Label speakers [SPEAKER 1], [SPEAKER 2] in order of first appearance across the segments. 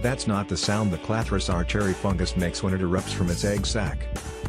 [SPEAKER 1] That's not the sound the Clathrus archeri fungus makes when it erupts from its egg sac.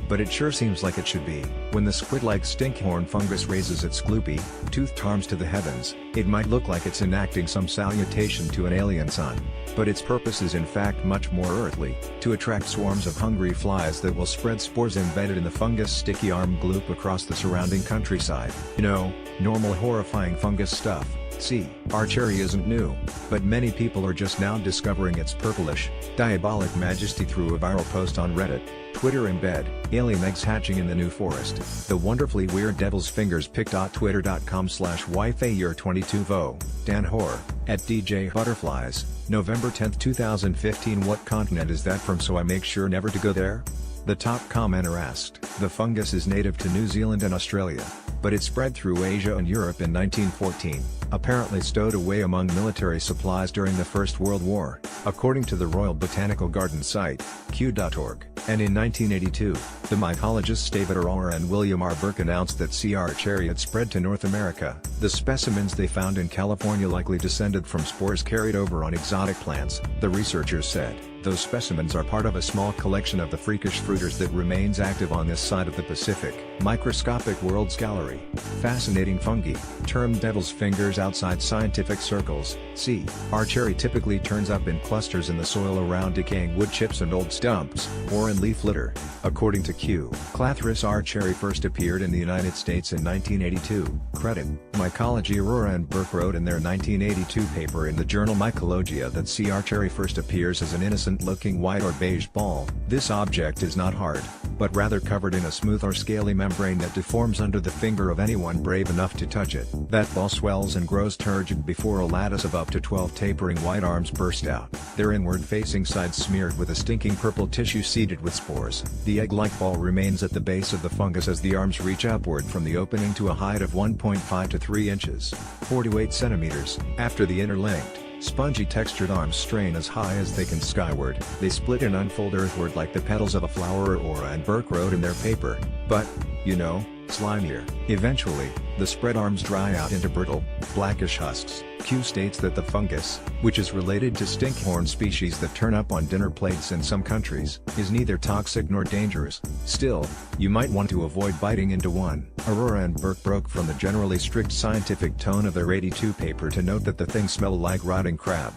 [SPEAKER 1] But it sure seems like it should be. When the squid-like stinkhorn fungus raises its gloopy, toothed arms to the heavens, it might look like it's enacting some salutation to an alien sun. But its purpose is in fact much more earthly, to attract swarms of hungry flies that will spread spores embedded in the fungus' sticky arm gloop across the surrounding countryside. You know, normal horrifying fungus stuff. See, archery isn't new, but many people are just now discovering its purplish, diabolic majesty through a viral post on Reddit, Twitter embed, alien eggs hatching in the new forest. The wonderfully weird devil's fingers pic.twitter.com/YFAYEar22vo, Dan Hoare, at DJ Butterflies, November 10, 2015. What continent is that from, so I make sure never to go there? The top commenter asked. The fungus is native to New Zealand and Australia, but it spread through Asia and Europe in 1914, apparently stowed away among military supplies during the First World War, according to the Royal Botanical Garden site, kew.org. And in 1982, the mycologists David Aurora and William R. Burke announced that C. archeri had spread to North America. The specimens they found in California likely descended from spores carried over on exotic plants, the researchers said. Those specimens are part of a small collection of the freakish fruiters that remains active on this side of the Pacific. Microscopic World's Gallery. Fascinating fungi, termed devil's fingers outside scientific circles. C. archeri typically turns up in clusters in the soil around decaying wood chips and old stumps, or in leaf litter. According to Kew, Clathrus archeri first appeared in the United States in 1982. Credit: Mycology. Aurora and Burke wrote in their 1982 paper in the journal Mycologia that C. archeri first appears as an innocent-looking white or beige ball. This object is not hard, but rather covered in a smooth or scaly membrane that deforms under the finger of anyone brave enough to touch it. That ball swells and grows turgid before a lattice of up to 12 tapering white arms burst out, their inward-facing sides smeared with a stinking purple tissue seeded with spores. The egg-like ball remains at the base of the fungus as the arms reach upward from the opening to a height of 1.5 to 3 inches, 4 to 8 centimeters. After the interlinked, spongy textured arms strain as high as they can skyward. They split and unfold earthward like the petals of a flower. Aurora and Burke wrote in their paper, but, you know, slimier. Eventually, the spread arms dry out into brittle, blackish husks. Kew states that the fungus, which is related to stinkhorn species that turn up on dinner plates in some countries, is neither toxic nor dangerous. Still, you might want to avoid biting into one. Aurora and Burke broke from the generally strict scientific tone of their '82 paper to note that the things smell like rotting crab.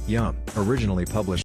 [SPEAKER 1] Yum. Originally published